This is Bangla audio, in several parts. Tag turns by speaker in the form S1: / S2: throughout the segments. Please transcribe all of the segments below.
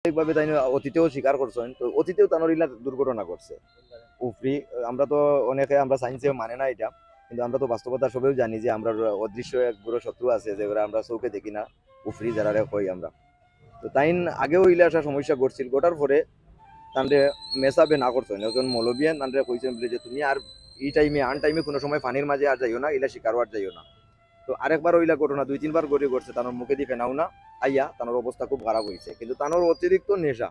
S1: ভাবে তাই অতীতেও স্বীকার করছেন, তো অতীতেও তানোর ইলা দুর্ঘটনা করছে উফরি। আমরা তো অনেকে আমরা সায়েন্সে মানে না এটা, কিন্তু আমরা তো বাস্তবতা সবেও জানি যে আমরা অদৃশ্য এক বড় শত্রু আছে যেগুলো আমরা চৌকে দেখি না, উফরি যারা কই আমরা। তো তাইন আগেও ইলা একটা সমস্যা ঘটছিল, ঘটার পরে তান্ডে মেসাবে না করছেন একজন মৌলবিয়ান তান্ডে কইছেন বলে যে তুমি আর এই টাইমে আন টাইমে কোনো সময় পানির মাঝে আর যাইও না, ইলা শিকার আর যাইও না। তো আরেকবার ওইলা ঘটনা 2-3 বার ঘটছে, তানোর মুখে দিয়ে ফেনাও না আইয়া তানোর অবস্থা খুব খারাপ হয়েছে, কিন্তু তানোর অতিরিক্ত নেশা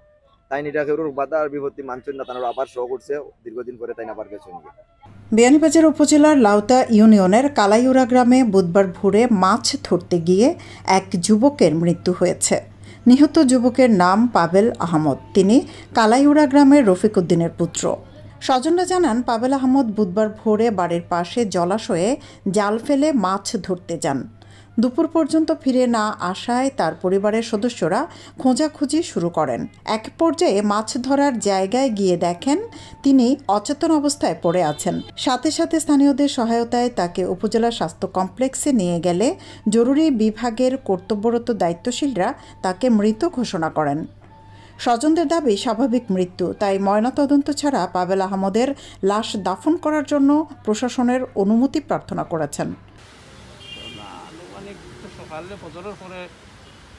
S1: তাই এটা কেউ বাধা আর বিপত্তি মানছেন না, তানোর আবার শো করছে দীর্ঘদিন পরে তাই আবার গেছেন।
S2: বিয়ানীবাজার উপজেলার লাউতা ইউনিয়নের কালাইউরা গ্রামে বুধবার ভোরে মাছ ধরতে গিয়ে এক যুবকের মৃত্যু হয়েছে। নিহত যুবকের নাম পাবেল আহমদ। তিনি কালাইউরা গ্রামের রফিক উদ্দিনের পুত্র। স্বজনরা জানান, পাবেল আহমদ বুধবার ভোরে বাড়ির পাশে জলাশয়ে জাল ফেলে মাছ ধরতে যান। দুপুর পর্যন্ত ফিরে না আসায় তার পরিবারের সদস্যরা খোঁজাখুঁজি শুরু করেন। এক পর্যায়ে মাছ ধরার জায়গায় গিয়ে দেখেন তিনি অচেতন অবস্থায় পড়ে আছেন। সাথে সাথে স্থানীয়দের সহায়তায় তাকে উপজেলা স্বাস্থ্য কমপ্লেক্সে নিয়ে গেলে জরুরি বিভাগের কর্তব্যরত দায়িত্বশীলরা তাকে মৃত ঘোষণা করেন। স্বজনদের দাবি স্বাভাবিক মৃত্যু, তাই ময়নাতদন্ত ছাড়া পাবেল আহমদের লাশ দাফন করার জন্য প্রশাসনের অনুমতি প্রার্থনা করেছেন।
S3: সকালে ফজরের পরে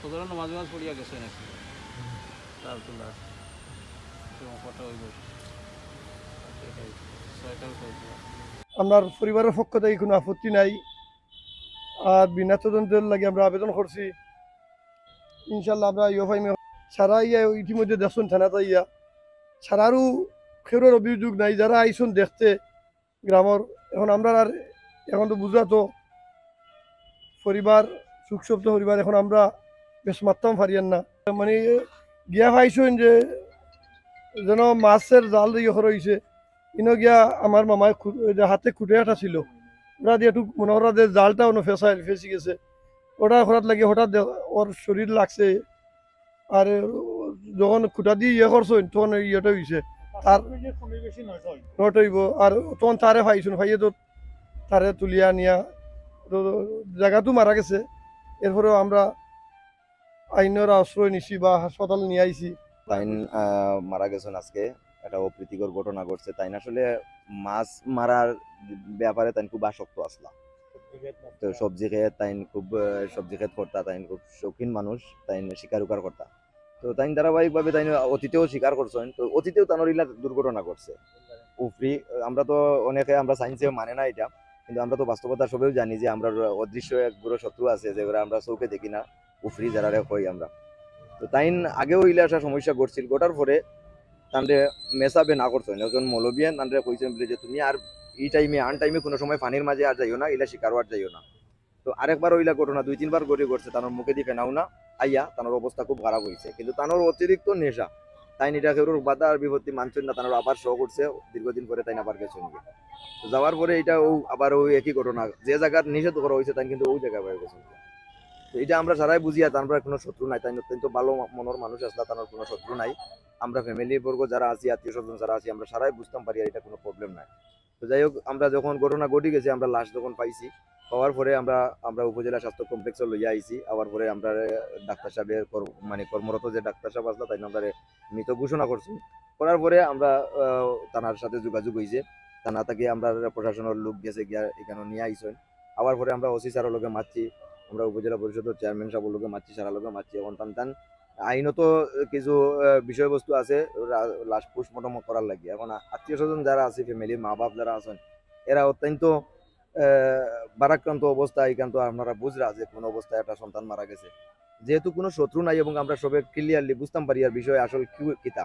S3: ফজরের নামাজ পড়িয়া গেছে নাকি তার তোলা
S4: আমার পরিবারের পক্ষ থেকে কোনো আপত্তি নাই, আর বিনা তদন্তের লাগে আমরা আবেদন করছি। ইনশাল্লাহ আমরা ইয়ে সারা ইয়া ইতিমধ্যে দেখুন থানাতে ইয়া সারারও খেরোর অভিযোগ নাই, যারা আইসুন দেখতে গ্রামের। এখন আমরা আর এখন তো বুঝা তো পরিবার সুখসপ্ত পরিবার, এখন আমরা বেশ মারতাম পারিয়েন না, মানে গিয়া পাইছেন যে যেন মাছের জাল ইয়ে হয়েছে ইনো গিয়া আমার মামায় হাতে খুঁটে আটা ছিল, ওরা দিয়ে একটু মনে করা যে জালটা অন্য ফেসি গেছে, ওটা হঠাৎ লাগে হঠাৎ ওর শরীর লাগছে, আর যখন খুঁটা দিয়ে ইয়ে করছেন তখন ইয়েটা হয়েছে তার নট হইব, আর তখন তারে পাইছেন পাইয়ে তো তারে তুলিয়া নিয়া জায়গাতো মারা গেছে। এরপরেও আমরা আইনের আশ্রয় নিছি বা হাসপাতাল নিয়ে আইছি।
S1: তাইন মারা গেছেন আজকে, একটা অপ্রীতিকর ঘটনা ঘটছে। তাইন আসলে মাছ মারার ব্যাপারে তাই খুব আসক্ত আসলা, তো সবজি খেয়ে তাইন খুব সবজি খেত করতা, তাইন খুব শৌখিন মানুষ, তাইন শিকার উকার করতা। তো তাইন ধারাবাহিকভাবে তাই অতীতেও স্বীকার করছেন, তো অতীতেও তানোর ইলা দুর্ঘটনা ঘটছে উফরি। আমরা তো অনেকে আমরা সায়েন্সে মানে না এটা, কিন্তু আমরা তো বাস্তবতা সবেও জানি যে আমরা অদৃশ্য এক বড় শত্রু আছে যেগুলো আমরা চৌকে দেখি না, উফরি যারা কই আমরা। তো তাইন আগেও ইলা একটা সমস্যা ঘটছিল, ঘটার পরে তান্ডে মেসাবে না করছেন একজন মৌলবিয়ান তান্ডে কইছেন বলে যে তুমি আর এই টাইমে আন টাইমে কোনো সময় পানির মাঝে আর যাইও না, ইলা শিকার আর যাইও না। তো আরেকবার ওইলা ঘটনা 2-3 বার ঘটছে, তানোর মুখে দিয়ে ফেনাও না আইয়া তানোর অবস্থা খুব খারাপ হয়েছে, কিন্তু তানোর অতিরিক্ত নেশা তাই এটা কেউ বাধা আর বিপত্তি মানছেন না, তানোর আবার শো করছে দীর্ঘদিন পরে তাই আবার গেছেন। তো যাওয়ার পরে এটা আবার ওই একই ঘটনা, যে জায়গার নিষেধ করা হয়েছে তাই কিন্তু ওই জায়গায় হয়ে গেছে। তো এটা আমরা সারাই বুঝিয়া তারপরে কোনো শত্রু নাই, তাই কিন্তু ভালো মনের মানুষ আসলে তার কোনো শত্রু নাই। আমরা ফ্যামিলি বর্গ যারা আছি, আত্মীয় স্বজন যারা আছি, আমরা সারাই বুঝতাম পারি আর এটা কোনো প্রবলেম নাই। তো যাই হোক, আমরা যখন ঘটনা ঘটে গেছে, আমরা লাশ যখন পাইছি, পাওয়ার পরে আমরা উপজেলা স্বাস্থ্য কমপ্লেক্সে লইয়া আইছি। আবার পরে আমরা ডাক্তার সাহেবের মানে কর্মরত যে ডাক্তার সাহেব আসলা তাই আমরা মৃত ঘোষণা করছি। করার পরে আমরা থানার সাথে যোগাযোগ হয়েছে, থানা থেকে আমরা প্রশাসনের লোক গেছে গিয়া এখানে নিয়ে আইসেন। আবার পরে আমরা ওসি স্যারের লোকে মারছি, আমরা উপজেলা পরিষদের চেয়ারম্যান সাহেবের লোকে মারছি, সারা লোকে মারছি। এখন টান আইনত কিছু বিষয়বস্তু আছে লাশ পোস্টমর্টম করার লাগে। এখন আত্মীয় স্বজন যারা আছে, ফ্যামিলি মা বাপ যারা আছেন, এরা অত্যন্ত ভারাক্রান্ত অবস্থা। এখান তো আপনারা বুঝরা যে কোন অবস্থায় একটা সন্তান মারা গেছে, যেহেতু কোনো শত্রু নাই এবং আমরা সবাই ক্লিয়ারলি বুঝতাম পারি আর বিষয় আসল কিতা,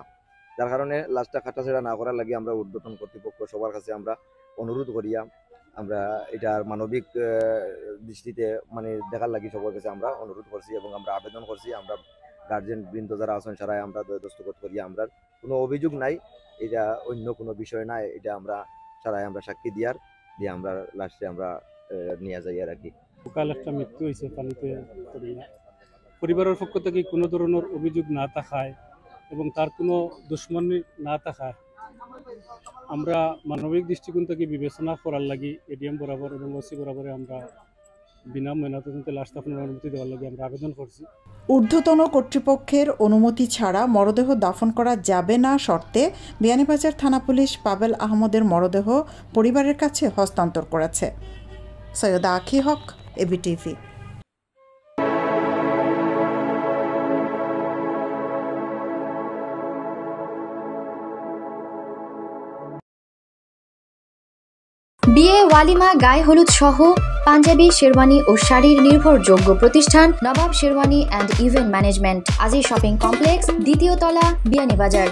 S1: যার কারণে লাশটা কাটাছেড়া না করার লাগে আমরা ঊর্ধ্বতন কর্তৃপক্ষ সবার কাছে আমরা অনুরোধ করিয়া আমরা এটার মানবিক দৃষ্টিতে মানে দেখার লাগি সবার কাছে আমরা অনুরোধ করছি এবং আমরা আবেদন করছি। আমরা গার্জেন বৃন্দ যারা আছেন সারাই আমরা দস্তখত করিয়া, আমরা কোনো অভিযোগ নাই, এটা অন্য কোনো বিষয় নাই, এটা আমরা সারাই আমরা সাক্ষী দিয়ে আমরা লাস্টে আমরা নিয়ে যাই আর কি।
S5: সকাল একটা মৃত্যু হয়েছে পানিতে। পরিবারের পক্ষ থেকে কোনো ধরনের অভিযোগ না থাকায় এবং তার কোনো দুশ্মনী না থাকায় আমরা মানবিক দৃষ্টিকোণ থেকে বিবেচনা করার লাগি এডিএম বরাবর এবং ওসি বরাবরে আমরা বিনা ময়নাতদন্তে লাশ দাফনের অনুমতি দেওয়ার লাগে আমরা আবেদন করছি।
S2: ঊর্ধ্বতন কর্তৃপক্ষের অনুমতি ছাড়া মরদেহ দাফন করা যাবে না শর্তে বিয়ানীবাজার থানা পুলিশ পাবেল আহমদের মরদেহ পরিবারের কাছে হস্তান্তর করেছে। সৈয়দা আখি হক, এবিটিভি।
S6: বিয়ে, ওয়ালিমা, গায়ে হলুদ সহ পাঞ্জাবি, শেরওয়ানি ও শাড়ির নির্ভরযোগ্য প্রতিষ্ঠান নবাব শেরওয়ানি অ্যান্ড ইভেন্ট ম্যানেজমেন্ট, আজি শপিং কমপ্লেক্স, দ্বিতীয় তলা, বিয়ানীবাজার।